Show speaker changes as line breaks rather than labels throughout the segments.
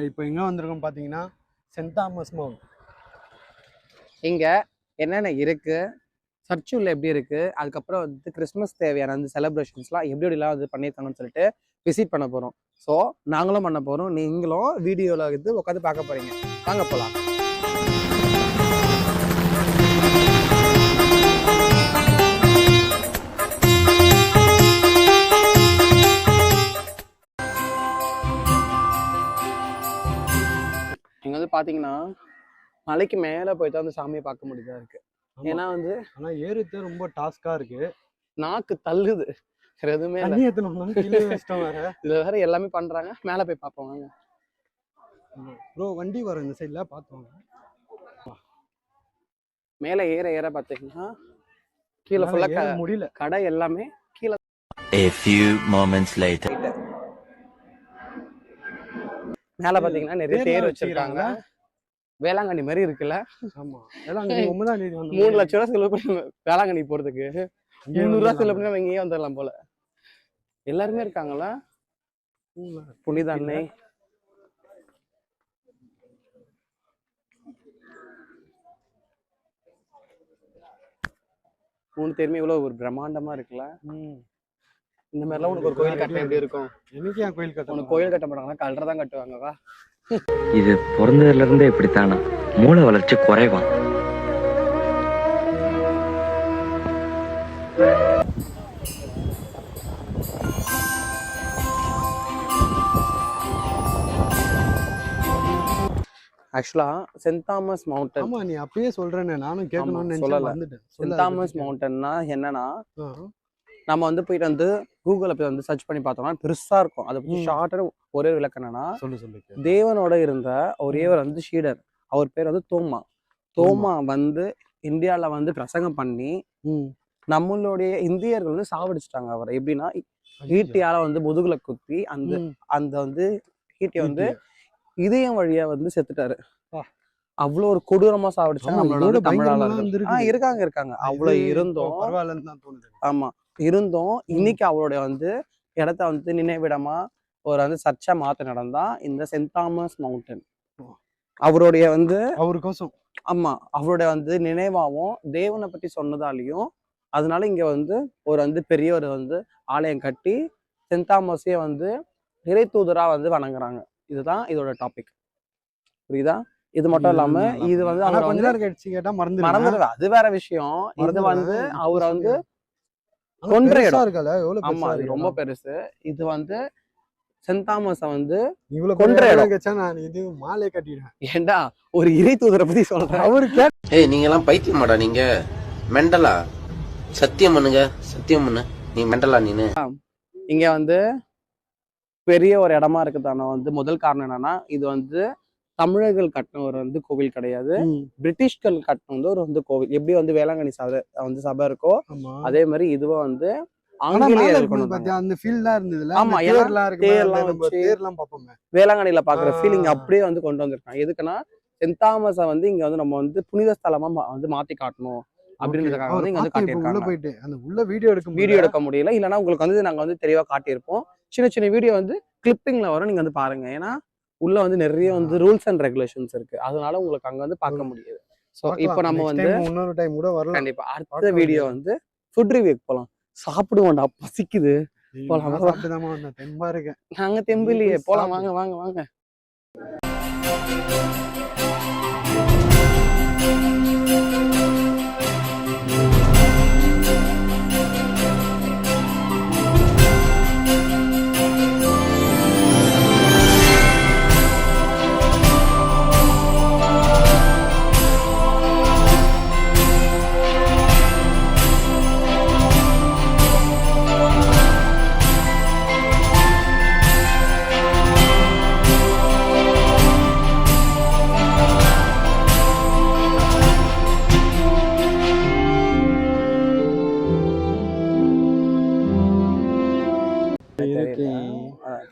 இப்போ எங்கே வந்திருக்கோம் பார்த்தீங்கன்னா சென்ட் தாமஸ் மவுண்ட்.
இங்கே என்னென்ன இருக்குது, சர்ச்சுள்ள எப்படி இருக்குது, அதுக்கப்புறம் வந்து கிறிஸ்மஸ் தேவையான அந்த செலிப்ரேஷன்ஸ்லாம் எப்படி எப்படிலாம் வந்து பண்ணியிருக்காங்கன்னு சொல்லிட்டு விசிட் பண்ண போகிறோம். ஸோ நாங்களும் பண்ண போகிறோம், நீங்களும் வீடியோவில் வந்து உட்காந்து பார்க்க போகிறீங்க. வாங்க போகலாம். இங்கே வந்து பார்த்தீங்கன்னா மலைக்கு மேலே போய்ட்டு அந்த சாமியை பார்க்க முடியுதா இருக்கு. ஏன்னா வந்து
ஆனால் ஏறுறது ரொம்ப டாஸ்காக இருக்கு,
நாக்கு தள்ளுது. வேற எதுவுமே இதுல வேற எல்லாமே பண்றாங்க. மேல போய் பார்ப்போம் வாங்க.
ப்ரோ வண்டி வரும் இந்த சைட்ல பார்த்துவாங்க.
மேல ஏற ஏற பார்த்தீங்கன்னா கீழே ஃபுல்லா
முடியல,
கடை எல்லாமே கீழே.
A few moments later.
மேல பாத்தீங்கன்னா நிறைய தேர் வச்சிருக்காங்க. வேளாங்கண்ணி மாதிரி இருக்குல்ல.
ஆமா, வேளாங்கண்ணி
3 லட்சம் ரூபாய் செலவு பண்ணி வேளாங்கண்ணி போறதுக்கு 300 ரூபாய் செலவு பண்ணி இங்கேயே வந்துடலாம் போல. எல்லாருமே இருக்காங்களா? புனித அன்னை. மூணு பேருமே இவ்வளவு ஒரு பிரம்மாண்டமா இருக்குல்ல. இந்த மாதிரிலாம் உனக்கு ஒரு கோயில் கட்ட எப்படி இருக்கும்?
எனக்கு ஏன் கோயில் கட்ட?
உனக்கு கோயில் கட்ட மாட்டாங்கன்னா கல்ற தான் கட்டுவாங்கவா?
இது பிறந்ததுல இருந்தே இப்படித்தானா? மூளை வளர்ச்சி குறைவா?
ஆக்சுவலா சென்ட் தாமஸ் மவுண்டன்.
ஆமா, நீ அப்பயே சொல்றேன்னு நானும் கேட்கணும்னு
சொல்லல. சென்ட் தாமஸ் மவுண்டன்னா என்னன்னா, நம்ம வந்து போயிட்டு வந்து கூகுள்ல போய் வந்து சர்ச் பண்ணி பார்த்தோம்னா பெருசா இருக்கும். அதை பத்தி ஷார்ட்டா ஒரே விளக்கம் என்னன்னா, தேவனோட இருந்த ஒரே ஒரு வந்து ஷீடர், அவர் பேர் வந்து தோமா வந்து இந்தியால வந்து பிரசங்கம் பண்ணி நம்மளுடைய இந்தியர்கள் வந்து சாவடிச்சிட்டாங்க அவரை. எப்படின்னா ஈட்டியால வந்து முதுகுல குத்தி அந்த அந்த வந்து ஈட்டியை வந்து இதயம் வழியா வந்து செத்துட்டாரு. அவ்வளவு ஒரு கொடூரமா சாவடிச்சாங்க. நம்மளோட தமிழாளர்கள் இருக்காங்க. அவ்வளவு இருந்தோம். ஆமா இருந்தோம். இன்னைக்கு அவருடைய வந்து இடத்த வந்து நினைவிடமா ஒரு வந்து சர்ச்சா மாத்த நடந்தா இந்த சென்ட் தாமஸ் மவுண்டன். அவருடைய வந்து
அவருக்கோசம்,
ஆமா அவருடைய வந்து நினைவாவும் தேவனை பத்தி சொன்னதாலையும், அதனால இங்க வந்து ஒரு வந்து பெரிய ஒரு வந்து ஆலயம் கட்டி சென்ட் தாமஸே வந்து இறை தூதரா வந்து வணங்குறாங்க. இதுதான் இதோட டாபிக், புரியுதா? இது மட்டும் இல்லாம இது வந்து
கொஞ்ச நேரம் கழிச்சு கேட்டா
மறந்துடுவேன், அது வேற விஷயம். இது வந்து அவரை வந்து கொன்ற இடம் இருக்கல, ஆமா அது ரொம்ப பெருசு. இது வந்து சென்ட் தாமஸ வந்து கொன்ற இடம்.
நான் இது மாலை கட்டிடுறேன்.
ஏண்டா ஒரு இறை தூதரை பத்தி சொல்றேன். அவரு
ஏய் நீங்க எல்லாம் பைத்தியமாடா, நீங்க மெண்டலா? சத்தியம் பண்ணுங்க, சத்தியம் பண்ணு. நீ மெண்டலா? நீனு
இங்க வந்து பெரிய ஒரு இடமா இருக்குதான வந்து முதல் காரணம் என்னன்னா, இது வந்து தமிழர்கள் கட்டின ஒரு வந்து கோவில் கிடையாது, பிரிட்டிஷ்கள் கட்டின வந்து ஒரு வந்து கோவில். எப்படி வந்து வேளாங்கண்ணி சபை வந்து சபை இருக்கோ அதே மாதிரி இதுவும் வந்து வேளாங்கண்ணில பாக்குற ஃபீலிங் அப்படியே வந்து கொண்டு வந்திருக்காங்க. எதுக்குன்னா சென்ட் தாமஸ வந்து இங்க வந்து நம்ம வந்து புனித ஸ்தலமா வந்து மாத்தி காட்டணும் அப்படின்றதுக்காக வந்து இங்க வந்து காட்டியிருக்காங்க. வீடியோ எடுக்க முடியல, இல்லைன்னா உங்களுக்கு வந்து நாங்க வந்து தெளிவா காட்டியிருப்போம். சின்ன சின்ன வீடியோ வந்து கிளிப்பிங்ல வரும், நீங்க வந்து பாருங்க. ஏன்னா உள்ள வந்து நிறைய வந்து ரூல்ஸ் அண்ட் ரெகுலேஷன்ஸ் இருக்கு, அதனால உங்களுக்கு அங்க வந்து பார்க்க முடியாது. ஸோ இப்போ நம்ம வந்து
இன்னொரு டைம் கூட வரலாம்.
கண்டிப்பா அடுத்த வீடியோ வந்து ஃபுட் ரிவ்யூக்கு போகலாம். சாப்பிடுவோம்டா, பசிக்குது, போலாம்.
தெம்பா இருக்கேன்
நாங்க தெம்பு இல்லையே, போலாம் வாங்க வாங்க வாங்க.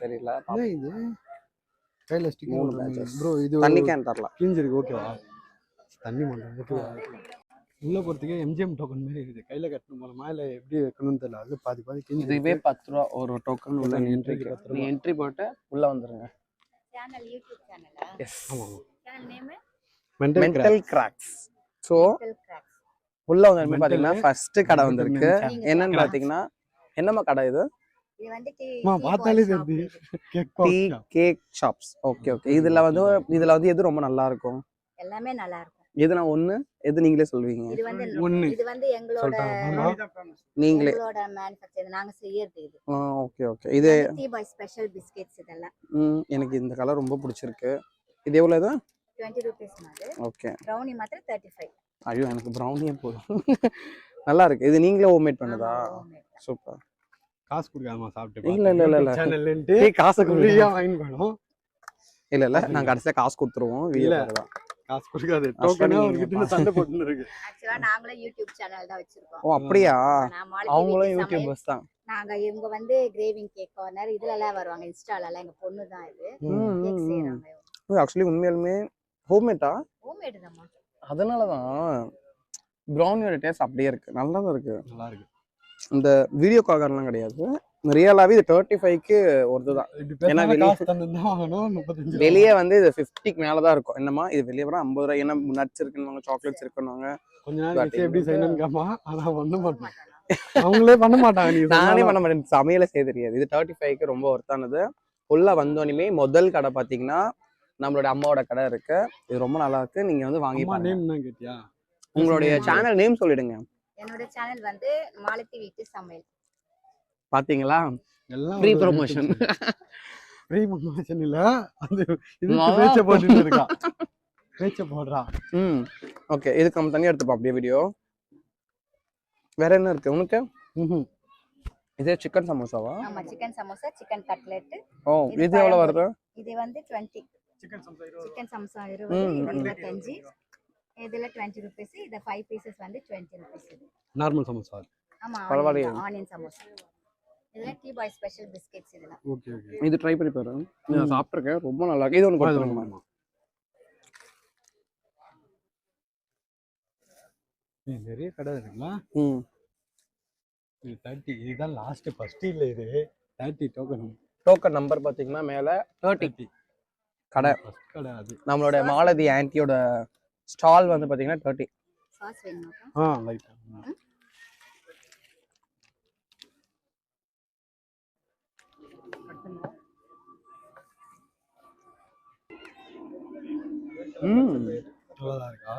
தெரியல,
இது கையில ஸ்டிக்கர் ப்ரோ. இது
தண்ணி கேன் தரல,
கிழிஞ்சிருக்கு. ஓகேவா? தண்ணி மட்டும் ஓகேவா? உள்ள போறதுக்கே எம்ஜிஎம் டோக்கன் மாதிரி இருக்குது. கையில கட்டணும் போலமா இல்ல எப்படி வைக்கணும்னு தெரியல. அது பாதி கிழிஞ்சு.
இதுவே 10 ரூபா ஒரு டோக்கன். உள்ள என்ட்ரி போட்டு உள்ள வந்துருங்க.
சேனல் யூடியூப் சேனலா?
எஸ்,
ஆமா
channel name
mental cracks. So
cracks.
உள்ள வந்து பாத்தீங்கன்னா ஃபர்ஸ்ட் கடை வந்திருக்கு. என்னன்னு பாத்தீங்கன்னா என்னம்மா கடை இது?
இது வந்து
பார்த்தாலே தெரியுது
tea cake shops. Okay okay. இதுல வந்து எது ரொம்ப நல்லா இருக்கும்?
எல்லாமே நல்லா இருக்கும்.
எது நான் ஒண்ணு, எது நீங்களே சொல்வீங்க?
இது வந்து எங்களோட
நீங்களே
மேனுஃபேக்சர் நாங்க செய்யறது இது.
Okay okay. இது
டீ பாய் ஸ்பெஷல் பிஸ்கட்ஸ் இதெல்லாம்.
எனக்கு இந்த கலர் ரொம்ப பிடிச்சிருக்கு. இது எவ்வளவு?
20 ரூபீஸ் மாதிரி.
ஓகே.
ப்ரௌனி மாத்திரம் 35.
ஐயோ எனக்கு ப்ரௌனியே போதும். நல்லா இருக்கு. இது நீங்களே ஹோம்மேட் பண்ணதா? சூப்பர்.
காசு கொடுக்காம சாப்பிட்டு
இல்ல
சேனல்ன்ட்டு
காசு
ஃப்ரீயா வாங்கி போறோம்.
இல்ல நாங்க கடைசியா காசு கொடுத்துருவோம்.
காசு கொடுக்காது. டோக்கனா அவர்கிட்ட சண்டை போட்டுன்னு இருக்கு.
ஆக்சுவலா நாங்களே யூடியூப் சேனல் தான் வச்சிருக்கோம்.
ஓ அப்படியா? அவங்களும் யூடியூபர்ஸ் தான்.
நாங்க இவங்க வந்து கிரேவிங் கேக் கார்னர் இதுல எல்லாம் வருவாங்க. இன்ஸ்டால எல்லாம் எங்க பொண்ணு தான் இது கேக் செய்றாங்க.
ஆக்சுவலி உண்மையாலுமே ஹோம்மேட்டா?
ஹோம்மேட் தான்.
அதனாலதான் ப்ரௌனியோட டேஸ்ட் அப்படியே இருக்கு. நல்லா தான் இருக்கு.
நல்லா இருக்கு.
இந்த வீடியோ காகர்லாம் கிடையாது. ரியலாவே இது 35க்கு ஒருதுதான். ஏன்னா வெளியே வந்து இது 50க்கு மேலதான் இருக்கும். என்னமா இது வெளியே வர 50 ரூபாய். ஏன்னா நட்ஸ் இருக்குன்னு சாக்லேட்ஸ் இருக்குன்னு
கொஞ்ச நாள் எப்படி செய்யணும்னு கேமா. ஆனா பண்ண மாட்டேன். அவங்களே பண்ண மாட்டாங்க.
நானே பண்ண மாட்டேன். சமையல செய்ய தெரியாது. இது 35க்கு ரொம்ப ஒர்த்தானது. உள்ள வந்தோடனே முதல் கடை பாத்தீங்கன்னா நம்மளோட அம்மாவோட கடை இருக்கு. இது ரொம்ப நல்லா இருக்கு. நீங்க வந்து வாங்கி பாருங்க. உங்களுடைய சேனல் நேம் சொல்லிடுங்க.
என்னோட சேனல் வந்து மாலத்தி வீட்டு சமையல்.
பாத்தீங்களா? எல்லாம் ஃப்ரீ ப்ரமோஷன்.
ஃப்ரீ ப்ரமோஷன் இல்ல, அது இது பேச்ச போட்டுட்டு இருக்கா. பேச்ச போடுறா.
ஓகே. இதுக்கு நம்ம தனியா எடுத்துப்போம் அப்படியே வீடியோ. வேற என்ன இருக்கு உனக்கு? இது சிக்கன் சமோசாவா?
ஆமா, சிக்கன் சமோசா, சிக்கன் கட்லெட்.
ஓ, இது எவ்வளவு வருது?
இது வந்து 20. சிக்கன் சமோசா 20, இது 25. இதுல 20 ரூபீஸ். இது 5 பீசஸ் வந்து 20 ரூபீஸ்.
நார்மல் சமோசா.
ஆமா, ஆனியன் சமோசா. இதுல டீ பாய் ஸ்பெஷல் பிஸ்கட்ஸ் இதெல்லாம்.
Okay okay.
இது ட்ரை பண்ணி பாருங்க. நான் சாப்பிட்டிருக்கேன். ரொம்ப நல்லா இருக்கு. இது ஒன்னு கொடுத்துருங்க.
நிறைய கடை இருக்குங்களா? இது 30. இதுதான் லாஸ்ட் ஃபர்ஸ்ட் இல்ல, இது 30 டோக்கன்
நம்பர் பாத்தீங்கன்னா மேல 30 கடை.
ஃபர்ஸ்ட் கடை அது.
நம்மளோட மாலதி ஆன்ட்டியோட ஸ்டால் வந்து பாத்தீங்கன்னா 30.
சாஸ் வேணுமா?
லைட்டா. நல்லா இருக்கா?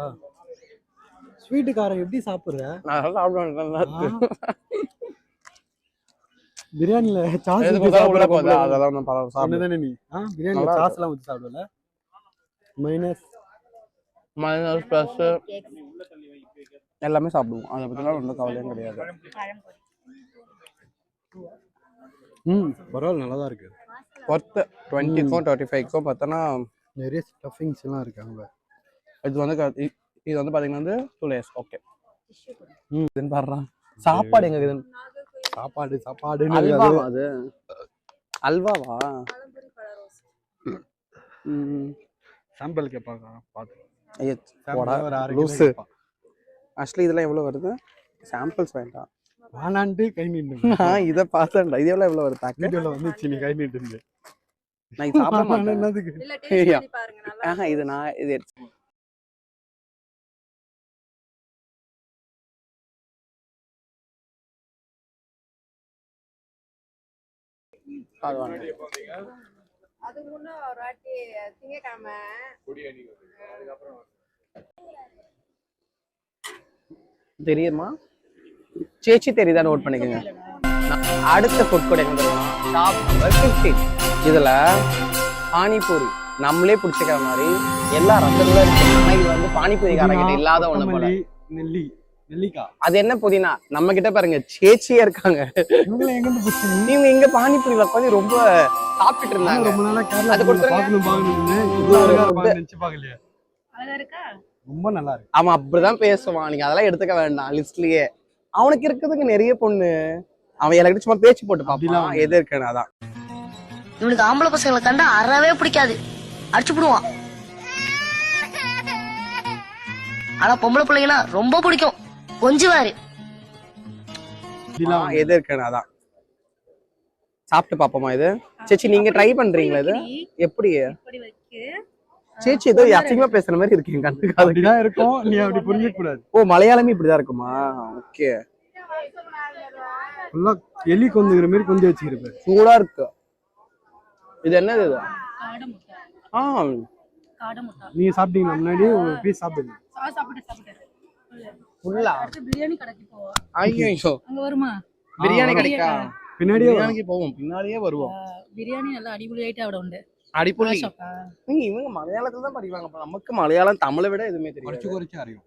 ஸ்வீட் காரம் எப்படி சாப்பிடுற?
நான் சாப்பிடுவேன். நல்லா இருக்கு.
பிரியாணில சாஸ்
உள்ள போதா? அதெல்லாம் நான் சாப்பிடுவேன்.
நீ பிரியாணில சாஸ் எல்லாம் ஊத்தி சாப்பிடுவல? மைனஸ் பிளஸ்
எல்லாமே சாப்பிடுவோம். அதை பத்திலாம் ஒன்றும் கவலையும் கிடையாது.
பரவாயில்ல, நல்லா தான் இருக்கு.
ஒர்த்து 20க்கும் 35க்கும் பார்த்தோன்னா
நிறைய ஸ்டஃபிங்ஸ் எல்லாம் இருக்காங்க.
இது வந்து பாத்தீங்கன்னா வந்து 2 லேயர்ஸ். ஓகே. இதுன்னு பாடுறா சாப்பாடு எங்க இருக்குது?
சாப்பாடு
அல்வாவா? அது அல்வாவா?
சாம்பிள் கேட்பாங்க. பார்த்து
ஆக்சுவலி இதெல்லாம் எவ்வளவு வருது? சாம்பிள்ஸ் வேண்டாம்.
வானாண்டு கை நீட்டு.
இதை பார்த்தேன்டா. இது எவ்வளவு வருது?
வீடியோல வந்துச்சு, நீ கை நீட்டு இருந்து.
நான் சாப்பிட மாட்டேன். இது நான் இது
அது முன்ன ஒரு வாட்டி திங்கக்கிழமை
தெரியுமா? சேச்சி தெரியுதா? நோட் பண்ணிக்கோங்க. அடுத்த ஃபுட் கோட் எங்க ஷாப் நம்பர் 15. இதுல பானிபூரி நம்மளே பிடிச்சிக்கிற மாதிரி எல்லா ரசங்களும் இருக்கு. ஆனா இது வந்து பானிபூரிக்காரங்கிட்ட இல்லாத ஒண்ணு போல.
நெல்லிக்காய்.
அது என்ன புதினா? நம்ம கிட்ட பாருங்க சேச்சியா இருக்காங்க. நீங்க இங்க பானிபூரி உட்காந்து ரொம்ப சாப்பிட்டு இருந்தாங்க.
ரொம்ப நாளா கேரளா
அது கொடுத்துருங்க.
ரொம்ப நல்லா இருக்கு.
அவன் அப்படிதான் பேசுவான். நீங்க அதெல்லாம் எடுத்துக்க வேண்டாம் லிஸ்ட்லயே. அவனுக்கு இருக்கிறதுக்கு நிறைய பொண்ணு. அவன் எனக்கு சும்மா பேச்சு போட்டு பாப்பான் எது இருக்குன்னு. அதான்
இவனுக்கு ஆம்பளை பசங்களை கண்டா அறவே பிடிக்காது, அடிச்சுடுவான். ஆனா பொம்பளை பிள்ளைங்கன்னா ரொம்ப பிடிக்கும், கொஞ்சுவாரு.
எது இருக்குன்னு. அதான் சாப்பிட்டு பாப்போமா? இது சேச்சி நீங்க ட்ரை பண்றீங்களா இது எப்படி
இப்படி வைக்கு
சேச்சி ஏதோ அசிங்கமா பேசுற மாதிரி இருக்கீங்க கண்ணுக்கு
அப்படிதான் இருக்கும், நீ அப்படி புரிஞ்சுக்க கூடாது.
ஓ மலையாளமே இப்படிதான் இருக்குமா ஓகே
ஃபுல்லா எலி கொஞ்சுகிற மாதிரி கொஞ்சம் வச்சுக்கிறப்ப.
சூடா இருக்கு இது என்னது இது
காடை முட்டை
ஆ
காடை முட்டை
நீங்க சாப்பிட்டீங்களா முன்னாடி ஒரு பீஸ் சாப்பிடுங்க.
சாப்பிட்டு
ஃபுல்லா
அடுத்து பிரியாணி கடைக்கு போவோம்.
ஐயோ
அங்க வருமா
பிரியாணி கிடைக்கா
பின்னாடியே
பிரியாணிக்கு போவோம் பின்னாடியே வருவோம்
பிரியாணி நல்லா அடிപൊളിയായിട്ട് അവിടെ ഉണ്ട്.
அடிப்பொலி இவங்க மலையாளத்துல தான் படிப்பாங்க அப்ப நமக்கு மலையாளம் தமிழை விட எதுவுமே
குறைச்சு
தெரியும்
குறைச்சு அறியும்.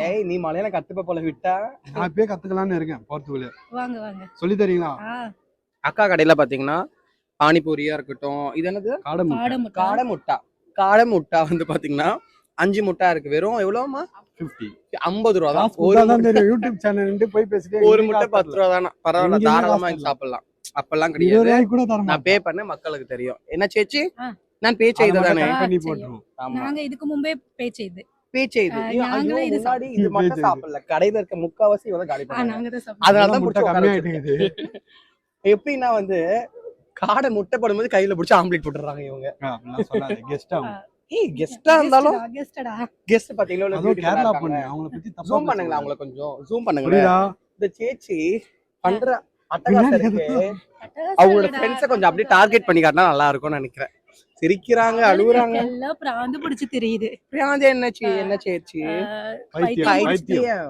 ஏய் நீ மலையாளம் கத்துப்ப போல விட்டா
நான் இப்பயே கத்துக்கலாம்னு இருக்கேன் போர்த்துகல்.
வாங்க வாங்க
சொல்லி தரீங்களா?
அக்கா கடையில பாத்தீங்கன்னா பானிபூரியா இருக்கட்டும் இது என்னது
காடை முட்டை.
காடை முட்டை
காடை முட்டை வந்து பாத்தீங்கன்னா 5 முட்டை இருக்கு வெறும் எவ்வளவுமா
50.
50 ரூபா தான்
காசு
ஒரு
கொடுத்தா தான் தெரியும். யூடியூப் சேனல் போய் பேசிட்டே
ஒரு முட்டை 10 ரூபா தானே பரவாயில்ல
எங்கேயுமே
தாராளமா
காசு
இங்க
இல்ல.
சாப்பிடலாம் அப்பெல்லாம்
20
கிடையாது
ரூபாய்க்கு கூட தர
நான்
மாட்டேன்.
பே பண்ண மக்களுக்கு தெரியும் என்ன சேச்சி
ஆ.
நான் பே செய்து தானே
பண்ணி
சரி.
போட்டுருவோம்.
ஆமா
நாங்க இதுக்கு முன்பே பே செய்து
பே செய்து
நாங்களே இது
முன்னாடி இது
pay
மட்டும்
செய்து.
சாப்பிடல கடையில இருக்க முக்காவாசி வந்து காலி பண்ணாங்க
நாங்க தான் சாப்பிடுவோம்.
அதனால தான்
முட்டை
முட்டை
கம்மியாயிட்டு
எப்படின்னா வந்து காடை முட்டை போடும்போது கையில பிடிச்சி ஆம்லேட் போட்டுறாங்க இவங்க
அப்படிலாம் சொல்லாத. கெஸ்ட் ஆகும்.
ஏய் கெஸ்டா இருந்தாலும்
கெஸ்டடா
கெஸ்ட் பாத்தீங்களா
அதுவும் கேரளா பொண்ணு, அவங்கள பத்தி தப்பா
ஜூம் பண்ணுங்களா
பேசக்கூடாது.
அவங்கள கொஞ்சம் ஜூம் பண்ணுங்களேன்
புரியுதா?
இந்த சேச்சி பண்ற அட்டகாசம் இருக்கு அவங்களோட ஃப்ரெண்ட்ஸை கொஞ்சம் அப்படியே டார்கெட் பண்ணி காட்டினா நல்லா இருக்கும்னு நினைக்கிறேன் சிரிக்கிறாங்க அழுகுறாங்க
எல்லாம் பிராந்து பிடிச்சு தெரியுது.
பிரியாந்தி என்ன சேச்சி
பைத்தியம், பைத்தியம்.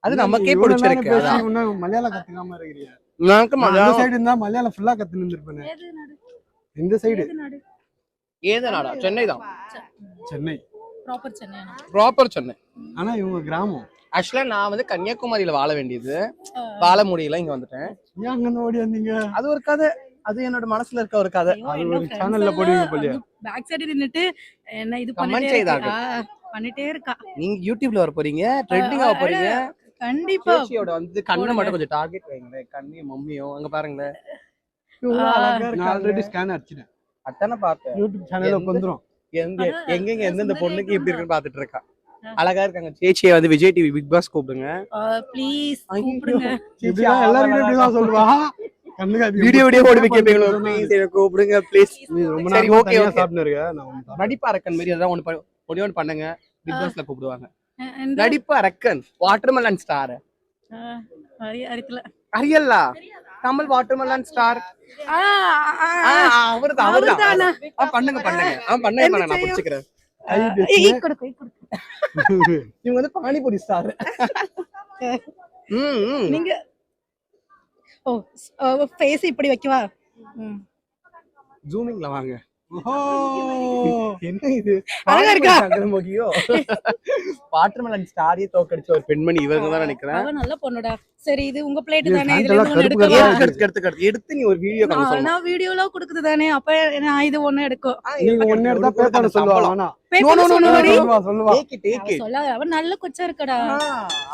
அது நமக்கே
இவ்வளவு நேரம்
பிடிச்சிருக்கு
பேசி
அதான்.
இன்னும் மலையாளம் கத்துக்காம இருக்கிறீங்க.
நமக்கு
அந்த
மலையாளம்
சைடு இருந்தா மலையாளம் ஃபுல்லா கத்துன்னு இருந்திருப்பேன்.
ஏது நாடு
இந்த சைடு
ஏது நாடு
ஏது நாடா சென்னை தான்
சென்னை.
ப்ராப்பர் சென்னை.
ப்ராப்பர் சென்னை
ஆனா இவங்க கிராமம்.
ஆக்சுவலா நான் வந்து கன்னியாகுமரியில வாழ வேண்டியது வாழ முடியல இங்க வந்துட்டேன்
ஏன் அங்க இருந்து ஓடி வந்தீங்க?
அது ஒரு கதை அது என்னோட மனசுல இருக்க ஒரு கதை
அது ஒரு சேனல்ல போடுவீங்க போலியா?
பேக் சைடு நின்னுட்டு என்ன இது
Comment
பண்ணிட்டே
செய்தார்கள்.
பண்ணிட்டே இருக்கா.
நீங்க யூடியூப்ல வர போறீங்க ட்ரெண்டிங் ஆக போறீங்க
கண்டிப்பா
சேச்சியோட வந்து கண்ணை மட்டும் கொஞ்சம் டார்கெட் வைங்களேன் கண்ணையும் மம்மியும் அங்க பாருங்களேன்
இவ்வளவு அழகா
நான்
நான் ஆல்ரெடி ஸ்கேன் அடிச்சிட்டேன்.
அத்தானே பார்த்தேன்
யூடியூப் சேனல்ல வந்துரும்.
எங்கெங்க எந்தெந்த பொண்ணுக்கு இப்படி இருக்குன்னு பாத்துட்டு இருக்கா அழகா இருக்காங்க சேச்சியை வந்து விஜய் டிவி பிக் பாஸ் கூப்பிடுங்க
ப்ளீஸ்
ஐயோ.
கூப்பிடுங்க.
இப்படிதான் எல்லாரும் இப்படிதான் சொல்லுவா. கண்ணுக்கு
வீடியோ போட்டு வைக்கிறீங்களோ ப்ளீஸ் கூப்பிடுங்க ப்ளீஸ்
நீ ரொம்ப
சரி,
நேரம்
okay,
தனியா
okay.
சாப்பிட்டு இருக்க. நான் ஒண்ணு சாப்பிடுறேன்.
நடிப்பு அரக்கன் மாதிரி ஏதாவது ஒண்ணு பண்ணுங்க பிக் பாஸ்ல கூப்பிடுவாங்க
And
நடிப்பு அரக்கன் வாட்டர்மெலன் ஸ்டார்
அறிக்கல.
அரியல்லா கமல் வாட்டர்மெலன் ஸ்டார் அவர்தான் பண்ணுங்க நான் பிடிச்சுக்கிறேன்
கை பேசுங்க.
இவங்க வந்து பானிபூரி ஸ்டார்
நீங்க ஃபேஸ் இப்படி வைக்கவா?
ஜூமிங்ல வாங்க
ஓஹோ.
என்ன இது
அழகா இருக்கா?
முக்கியோ வாட்டர்மெலன் ஸ்டாரியே தோக்கடிச்ச ஒரு பெண்மணி இவங்க தான் நினைக்கிறேன்
அவ நல்ல பொண்ணுடா. சரி இது உங்க பிளேட்
இது
தானே,
pant
இதுல
எல்லாம்
இருந்து ஒண்ணு
கருப்பு
எடுக்கவா?
கலரா
எடுத்து நீ ஒரு வீடியோ கால் சொல்லணும்
நான் வீடியோலாம் கொடுக்குது தானே, அப்ப நான் இது ஒண்ணு எடுக்கும்.
நீங்க ஒண்ணு எடுத்தா பே பண்ண சொல்லுவாங்க. ஆனா
Pay
No,
பண்ண
no, no, no,
சொன்னாடி.
சொல்லுவா சொல்லுவா.
டேக்
அவ அவ நல்ல கொச்சா இருக்கடா.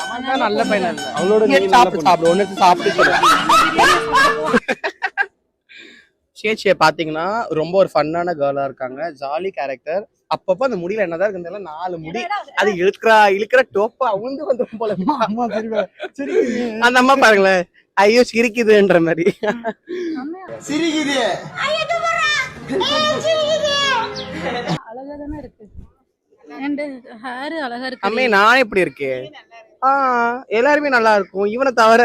அவன் தான் நல்ல பையன் இல்ல
அவளோட
நீ
நீ நல்ல
சாப்பிட்டு
பொண்ணு.
சாப்பிடு ஒன்னு சாப்பிட்டு சொல்லு சேச்சியை பாத்தீங்கன்னா ரொம்ப ஒரு ஃபன்னான கேர்ளா இருக்காங்க ஜாலி கேரக்டர் அப்பப்ப அந்த முடியல என்னதான் இருக்குன்னு 4 முடி அது இழுக்கிற டோப்பா அவுந்து வந்துரும் போல
அம்மா தெரியுமா? சரி.
அந்த அம்மா பாருங்களேன் ஐயோ சிரிக்குதுன்ற மாதிரி
அழகா தானே இருக்கு. And hair அழகா இருக்கு.
அம்மே நான் எப்படி இருக்கேன் எல்லாருமே நல்லா இருக்கும் இவனை தவிர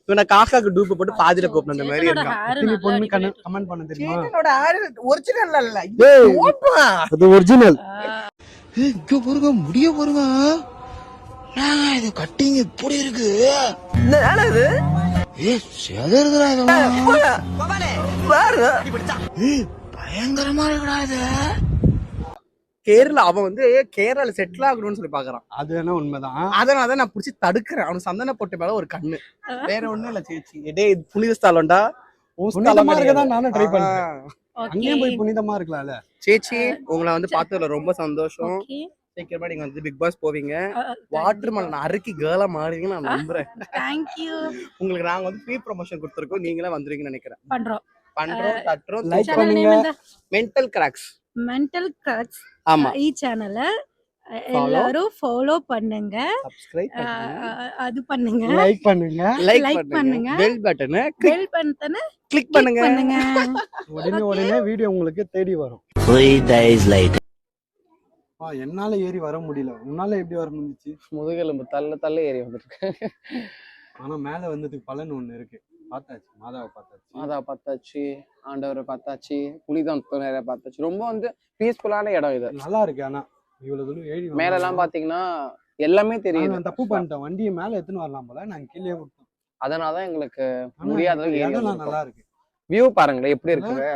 இவனை காக்காக்கு டூப்பு போட்டு பாதியில கூப்பிட்டு அந்த மாதிரி
சேட்டனோட
இருக்கான்
hair
இத்தனை
நல்லா
பொண்ணு
இருக்கு.
கமெண்ட் பண்ண தெரியுமா?
சேட்டனோட hair ஒரிஜினல் அல்ல
ஏய்,
ஓப்பா.
அது ஒரிஜினல்.
இங்க பாருங்க முடிய பாருங்க இது கட்டிங் இப்படி இருக்கு செதறுதுடா பயங்கரமா இருக்குடா இது
கேரளா அவன் வந்து கேரளால செட்டில் ஆகணும்னு சொல்லி பாக்குறான்
அது என்ன உண்மைதான்.
அதனாலதான் நான் புடிச்சு தடுக்கிறேன் அவனுக்கு சந்தன போட்டு மேல ஒரு கண்ணு வேற ஒண்ணும் இல்ல சேச்சி டேய் இது புனித ஸ்தலம்டா
புனிதமா இருக்கதான் நானும் ட்ரை பண்றேன்.
Okay.
அங்கேயும் போய் புனிதமா இருக்கலாம்ல.
சேச்சி உங்களை வந்து பார்த்ததுல ரொம்ப சந்தோஷம்
Okay.
சீக்கிரமா நீங்க வந்து பிக் பாஸ் போவீங்க வாட்டர்மெலன் அறுக்கி கேர்ளா மாறுவீங்கன்னு நான் நம்புறேன்
Thank you.
உங்களுக்கு நாங்க வந்து ஃப்ரீ ப்ரொமோஷன் கொடுத்துருக்கோம் நீங்களே வந்துருவீங்கன்னு நினைக்கிறேன்
பண்றோம்.
பண்றோம் தட்டுறோம்
Like
Channel
பண்ணுங்க.
name என்ன?
Mental cracks
Mental Cracks.
ஆமா
ಈ ಚಾನಲ್ எல்லாரும் ஃபாலோ பண்ணுங்க,
சப்ஸ்கிரைப்
அது பண்ணுங்க,
லைக் பண்ணுங்க,
லைக்
like
பண்ணுங்க,
பண்ணுங்க.
பெல் பட்டனை
பெல் பட்டனை
கிளிக்
click
பண்ணுங்க.
பண்ணுங்க.
உடனே வீடியோ உங்களுக்கு தேடி வரும்.
3 days later.
என்னால ஏறி வர முடியல, உன்னால எப்படி வர முடிஞ்சிச்சு?
முதுகெலும்பு தள்ள ஏறி வந்துருக்கு.
ஆனா மேல வந்ததுக்கு பலன் ஒண்ணு இருக்கு. பார்த்தாச்சு, மாதாவை பார்த்தாச்சு.
மாதா பார்த்தாச்சு, ஆண்டவரை பார்த்தாச்சு, புனிதம் நிறைய பார்த்தாச்சு. ரொம்ப வந்து பீஸ்ஃபுல்லான இடம் இது.
நல்லா இருக்கு. ஆனா இவ்வளவு தூரம் ஏறி
மேல எல்லாம் பாத்தீங்கன்னா எல்லாமே தெரியுது.
நான் தப்பு பண்ணிட்டேன், வண்டியை மேல எடுத்துன்னு வரலாம் போல, நாங்க கீழே விட்டோம்.
அதனாலதான் எங்களுக்கு
ஆனா
முடியாத
இடம்லாம் நல்லா இருக்கு.
வியூ பாருங்களேன் எப்படி இருக்குது.